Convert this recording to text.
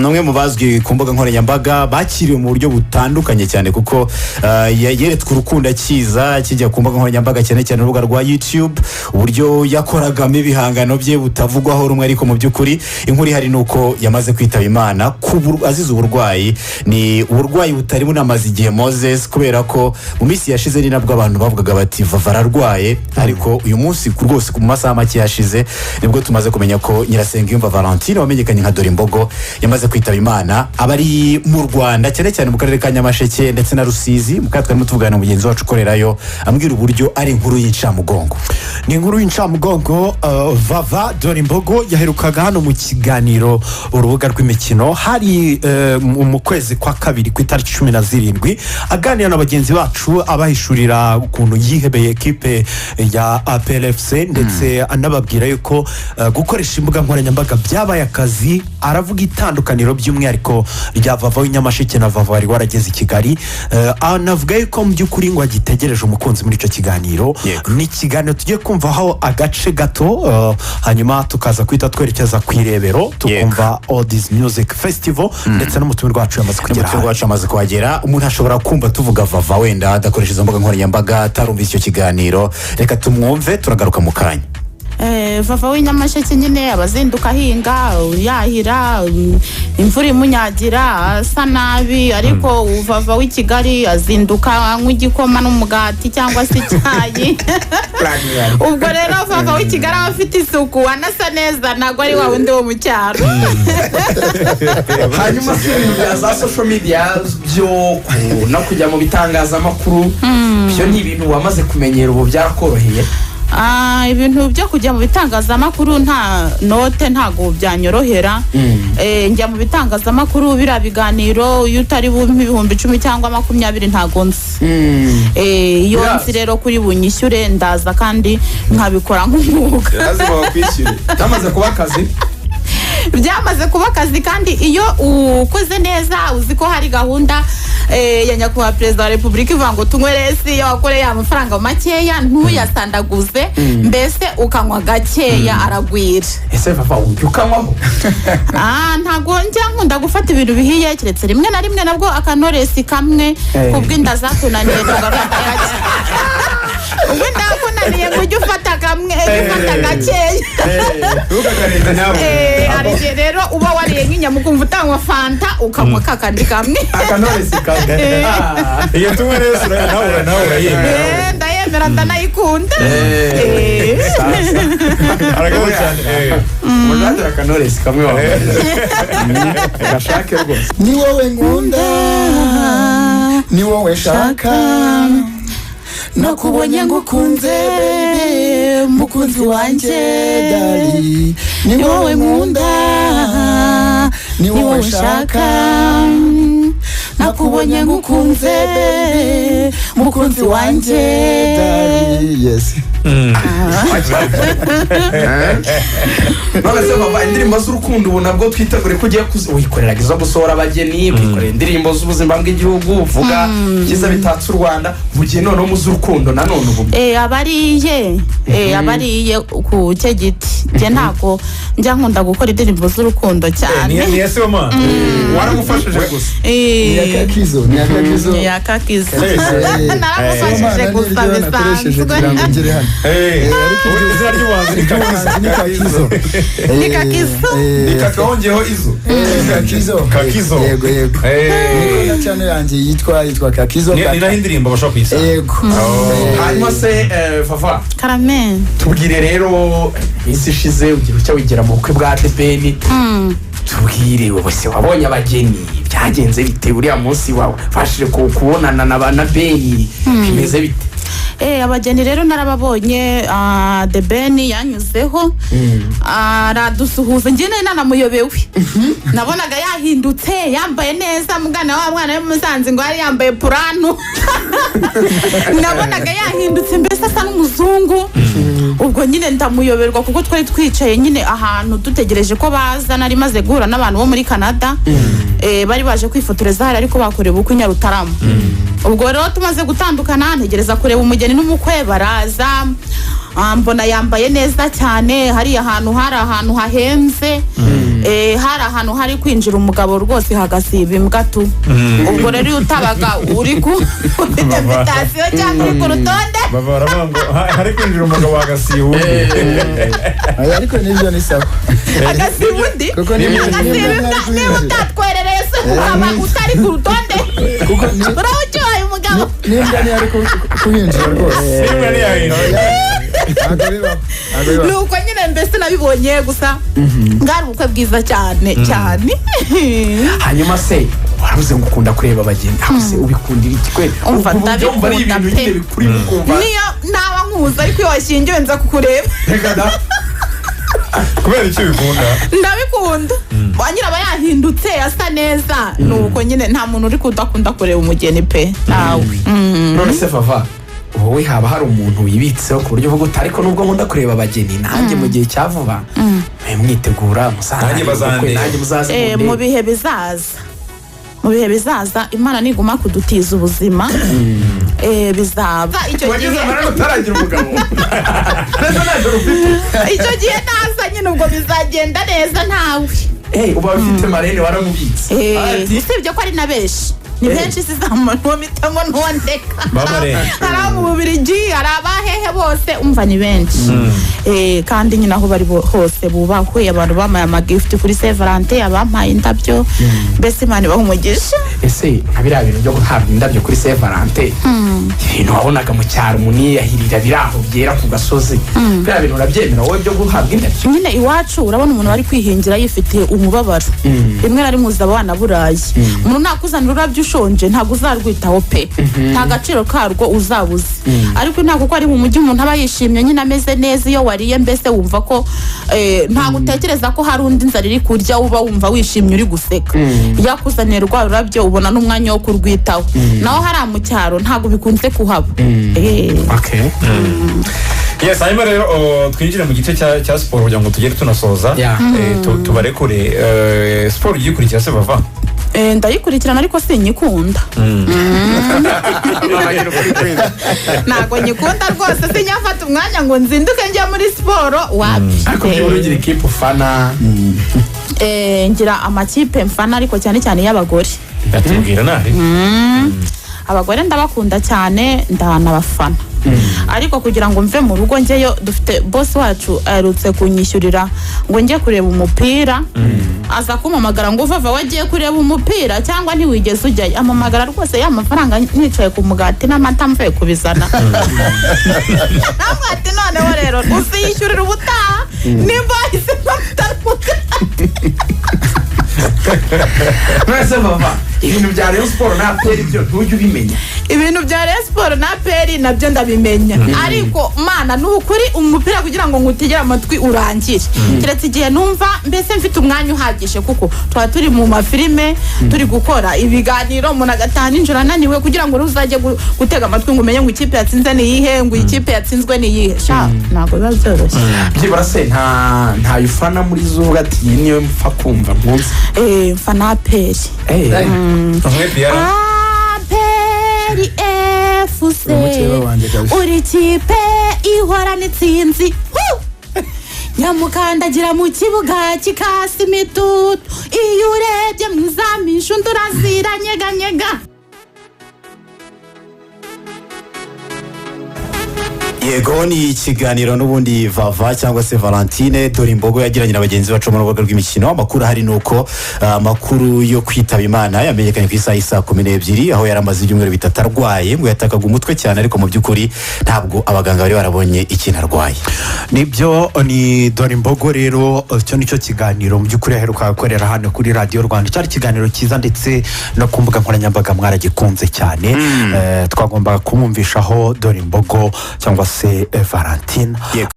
namwe mu bazwi ku mbuga nkoranyambaga bakiriwe mu buryo butandukanye cyane kuko yeretswe urukundo akiza kijya ku mbuga nkoranyambaga cyane cyane urubuga rwa YouTube uburyo yakoragamo ibihangano bye butavugwaho rumwe ariko mu by'ukuri inkuru ihari nuko yamaze kwitaba Imana azize uburwayi ni uburwayi butari bunamaze igihe Moses kubera ko mu minsi yashize ni nabwo abantu bavugaga bati Vava ararwaye ariko uyu munsi rwose ku masaha make yashize nibwo tumaze kumenya ko Nyirasengiyumva Valentine wamenyekanye nka Dore Imbogo yamaze kwitaba Imana abari mu Rwanda cyane cyane mu karere ka Nyamasheke ndetse na Rusizi mukatwarimo tuvugana mugenzi wacu ukorerayo ambwira uburyo ari inkuru y'incamugongo ni inkuru y'incamugongo Vava Dore Imbogo yaherukaga hano mu kiganiro urubuga rw'imikino hari mu kwezi kwa kabiri ku itariki 17 aganira na bagenzi bacu abahishurira ukuntu yihebeye ekipe ya PLFC ndetse anababwira yuko gukoresha imbuga nkoranyambaga byabaye akazi aravuga itandukaniro by'umwihariko rya Vava w'Inyamasheke na Vava wari warageze i Kigali anavuga yuko mu by'ukuri ngo agitegereje umukunzi muri icyo kiganiro ni ikiganiro tugiye kumvaho agace gato hanyuma tukaza kwita twerekeza ku irebero tukumva All This Music Festival ndetse n'umutumire wacu yamaze kuhagera umuntu ashobora kumva tuvuga Vava wenda adakoresha izo mbuga nkoranyambaga atarumvise icyo kiganiro reka tumwumve turagaruka mu kanya Vava w'Inyamasheke nyine abazinduka hinga yahira imvura imunyagira asa nabi ariko Vava w'i Kigali azinduka nk'igikoma n'umugati cyangwa se icyayi ubwo rero Vava w'i Kigali afite isuku anasa neza ntabwo ari wa wundi wo mu cyaro hanyuma se za social media byo no kujya mu bitangazamakuru byo ni ibintu wamaze kumenyera ubu byarakoroheye ibintu byo kujya mu bitangazamakuru nta note ntago byanyorohera njya mu bitangazamakuru bira biganiro iyo utari bumpe 10,000 cyangwa 20 ntago nzi iyo nzi rero kuri bunyishyure ndaza kandi nkabikora nk'umwuga byamaze kuba akazi byamaze kuba akazi kandi iyo ukoze neza uzi ko hari gahunda ya nyakubahwa perezida wa repubulika ivuga ngo tunyweresi iyo wakoreye amafaranga makeya ntuyasandaguze mbese ukanywa gakeya aragwira ese Vava ukanywaho ntago njya nkunda gufata ibintu bihiye keretse rimwe na rimwe nabwo akanoresi kamwe kubw'inda zatunaniye tugafata gake ubwo ndakunaniye ngo ujye ufata kamwe ufata gakeya arije rero uba wariye nk'inyama ukumva utanywa fanta ukanywa kakandi kamwe akanoresi kamwe iyo tumwe rero nawe urayemera ndayemera ndanayikunda aragaho cyane mujadira akanoresi kamwe wawe gashake rwose ni wowe nkunda ni wowe shaka nakubonye ngukunze mukunzi wanjye dali ni wowe nkunda ni wowe shaka nakubonye ngukunze mukunzi wanjye dali yes none se Vava indirimbo z'urukundo ubu nabwo twitegure ko ugiye wikoreraga izo gusohora abageni wikorera indirimbo z'ubuzima bw'igihugu uvuga byiza bitatse u Rwanda mu gihe noneho mu z'urukundo nanone ubu abariye ku cye giti njye ntabwo njya nkunda gukora indirimbo z'urukundo cyane ni ese mama waramufashije gusa ni akakizo naramufashije gusa bisanzwe ariko izina ry'ubuhanzi ni kakizo nikakahongeho izo kakizo yego na cyane yanjye yitwa kakizo ni naho indirimbo bashobora kuyisanga yego hanyuma se Vava karame tubwire rero isi ishize ugira icyo wigira mu bukwe bwa Debeni tubwire wose wabonye abageni byagenze bite uriya munsi wawe fashije kubonana na Beni bimeze bite abageni rero narababonye Debeni yanyuzeho aradusuhuza njye nanamuyobewe nabonaga yahindutse yambaye neza mugana wa mwana w'Umuzanzi ngo yari yambaye puranu nabonaga yahindutse mbese asa n'umuzungu ubwo nyine ndamuyoberwa kuko twari twicaye nyine ahantu dutegereje ko baza nari maze guhura n'abantu bo muri Canada bari baje kwifotoreza hari ariko bakorewe ubukwe Nyarutarama ubwo rero tumaze gutandukana ntegereza kureba umugeni n'umukwe baraza mbona yambaye neza cyane hari ahantu hahenze hari ahantu hari kwinjira umugabo rwose hagasiba imbwa tu ubwo rero iyo utabaga uri ku invitasiyo cyangwa uri ku rutonde baravuga ngo hari kwinjira umugabo hagasiba undi ariko nibyo ni sawa agasiba undi niba utatwerereye se ukaba utari ku rutonde urawucyoye umugabo n'imbwa niyo ari kuhinjira rwose niba niyahinjira nuko nyine mbese nabibonye gusa bwari ubukwe bwiza cyane cyane hanyuma se warabuze ngo ukunda kureba abageni se ubikundira iki kwe umva ndabikunda pe niyo naba nkuza ariko iyo washyingiwe nza kukureba kubera icyo ubikunda ndabikunda wanyira aba yahindutse asa neza nuko nyine nta muntu uri kudakunda kureba umugeni pe nawe none se vava wowe haba hari umuntu wibitseho ku buryo uvuga uti ariko nubwo nkunda kureba abageni nanjye mu gihe cya vuba mwitegura muzaze mu bihe bizaza imana niguma kudutiza ubuzima bizaba icyo gihe utaragira umugabo icyo gihe naza nyine ubwo bizagenda neza ntawe uba ufite marene waramubitse usibye ko ari na benshi ni benshi sizamuntu wamitamo ntondeka hari abo mu Bubiligi hari abahehe bose umva ni benshi kandi nyine aho bari hose bubahwe abantu bamaye amagifuti kuri Saint Valentin abampaye indabyo mbese Imana ibaha umugisha ese nka biriya bintu byo guhabwa indabyo kuri Saint Valentin ibintu wabonaga mu cyaro muniyahirira biraho byera ku gasozi biriya bintu urabyemera wowe byo guhabwa indabyo nyine iwacu urabona umuntu bari kwihingira yifitiye umubabaro rimwe na rimwe uzaba wanaburaye umuntu nakuzanira urabyo ushonje ntabwo uzarwitaho pe nta gaciro karwo uzabuze ariko ntabwo kuko ari mu mujyi umuntu aba yishimye nyine ameze neza iyo wariye mbese wumva ko ntabwo utekereza ko hari undi nzara iri kurya uba wumva wishimye uri guseka yakuzaniye rwa rurabyo ubona n'umwanya wo kurwitaho naho hariya mu cyaro ntabwo bikunze kuhaba yes hanyuma rero twinjire mu gice cya siporo kugira ngo tugere tunasoza tubarekure siporo ugikurikira se bava ndayikurikirana ariko sinyikunda ntabwo nyikunda rwose sinyafata umwanya ngo nzinduke njya muri siporo wapi ariko by'ubu ugira ikipe ufana ngira amakipe mfana ariko cyane cyane y'abagore ndatubwira nawe abagore ndabakunda cyane ndanabafana ariko kugira ngo mve mu rugo njyeyo dufite boss wacu aherutse kunyishyurira ngo njye kureba umupira aza kumpamagara ngo vava wagiye kureba umupira cyangwa ntiwigeze ujyayo amamagara rwose ya mafaranga nicaye ku mugati n'amata mvuye kubizana namwati noneho rero uziyishyurira ubutaha nimba wahise mwese vava ibintu bya Rayon Sport na APR byo ntujye ubimenya ibintu bya Rayon Sport na APR nabyo ndabimenya ariko mana n'ukuri umupira kugira ngo ngutegere amatwi urangire kiretse igihe numva mbese mfite umwanya uhagije kuko twa turi mu mafilime turi gukora ibiganiro umuntu agataha ninjoro ananiwe kugira ngo uzajye gutega amatwi ngo umenye ngo ikipe yatsinze ni iyihe ngo ikipe yatsinzwe ni iyihe sha ntabwo biba byoroshye byibura se nta yufana muri zuba ati niyo mpfa kumva munsi mfana APR APR FC uri kipe ihorana itsinzi nyamukandagira mu kibuga kikasi imitutu iyo urebye mu izamisha undi urazira nyeganyega yego ni ikiganiro n'ubundi vava cyangwa se Valentine Dore Imbogo yagiranye na bagenzi bacu mu rubuga rw'imikino amakuru hari nuko amakuru yo kwitaba Imana yamenyekanye ku isaha isa 12 aho yaramaze ibyumweru bitatu arwaye ngo yatakaga umutwe cyane ariko mu by'ukuri ntabwo abaganga bari barabonye ikintu arwaye nibyo ni Dore Imbogo rero cyo nicyo kiganiro mu by'ukuri aheruka gukorera hano kuri Radio Rwanda cyari ikiganiro cyiza ndetse no ku mbuga nkoranyambaga mwaragikunze cyane twagombaga kumumvishaho Dore Imbogo cyangwa se Valentine